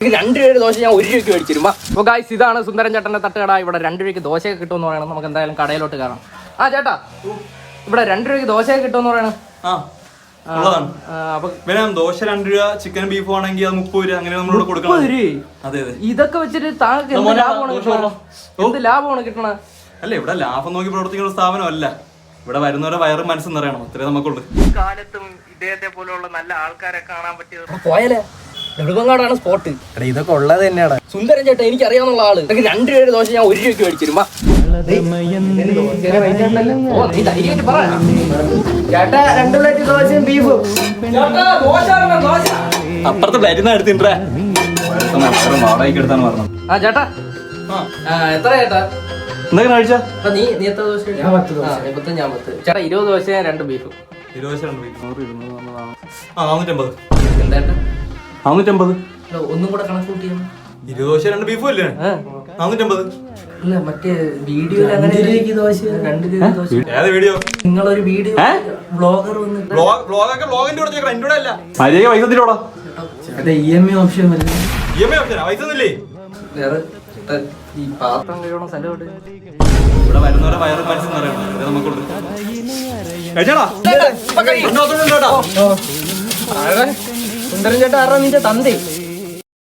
2 രൂപ ദോശ ഞാൻ 1 രൂപയ്ക്ക് മേടിച്ചിരും. അപ്പോൾ ഗായ്സ് ഇതാണ് സുന്ദരൻ ചേട്ടൻ്റെ തട്ടുകട. ഇവിടെ 2 രൂപയ്ക്ക് ദോശയൊക്കെ കിട്ടുമെന്ന് പറയണം. നമുക്ക് എന്തായാലും കടയിലോട്ട് കയറാം. ആ ചേട്ടാ, ഇവിടെ 2 രൂപയ്ക്ക് ദോശയൊക്കെ കിട്ടുമെന്ന് പറയണം. ദോശ 2 രൂപ, ചിക്കൻ ബീഫ് ആണെങ്കിൽ അത് 30 രൂപ, അങ്ങനെ നമ്മളോട് കൊടുക്കണം. ഇതൊക്കെ വെച്ചിട്ട് താങ്കൾക്ക് എന്ത് ലാഭമാണ് കിട്ടണത്? അല്ല, ഇവിടെ ലാഭം നോക്കി പ്രവർത്തിക്കുന്ന സ്ഥാപനമല്ല. ഇവിടെ വരുന്നവരെ വയറും മനസ്സും നിറയണം, അത്രേ നമുക്കുള്ളൂ. കാലത്തും ഇദ്ദേഹത്തെ പോലെയുള്ള നല്ല ആൾക്കാരെ കാണാൻ പറ്റിയത് പോയാലേ നെടുമങ്ങാടാണ് സ്പോട്ട്. ഇതൊക്കെ ഉള്ളത് തന്നെയാണ്. സുന്ദരൻ ചേട്ടാ, എനിക്ക് അറിയാവുന്ന ആള്. 2 രൂപ ദോശ ഞാൻ 1 രൂപയ്ക്ക് മേടിച്ചിരും. ചേട്ടാ 2 പ്ലേറ്റ് ദോശയും ബീഫും. അപ്പുറത്തെ പ്ലേറ്റിന്ന് എടുത്തിട്ടാ വാടകയ്ക്ക് പറഞ്ഞു. ആ ചേട്ടാ, എത്ര ചേട്ടാ എന്തൊക്കെ കഴിച്ചാ? നീ എത്ര ദോശ? ഞാൻ 10 ചേട്ടാ 20 ദോശയും 2 ബീഫും. 20 2 ബീഫ് 450. എന്താ 450? ഒന്നും കൂടെ കണക്ക് കൂട്ടിയാ 20 ദോശ 2 ബീഫും അല്ലേ? 450. അല്ല, മറ്റേ വീഡിയോ ഏത് വീഡിയോ? നിങ്ങളൊരു വീഡിയോ ബ്ലോഗർ വന്ന് ബ്ലോഗൊക്കെ ബ്ലോഗിന്റെ കൂടെ ചോദിക്കണം, എന്റെ കൂടെ അല്ല. മര്യാദ പൈസ തരുവാടാ. EMI ഓപ്ഷൻ പൈസ ഒന്നുമില്ലേ? ഈ പാത്രം കഴിയണ സ്ഥലം ഇവിടെ വരുന്നവരെ വയറും മനസ്സും നിറയണം, അത്രേ നമുക്കുള്ളൂ. കഴിച്ചാടാ? സുന്ദരൻ ചേട്ടാ, ആരാ നിന്റെ തന്തേ?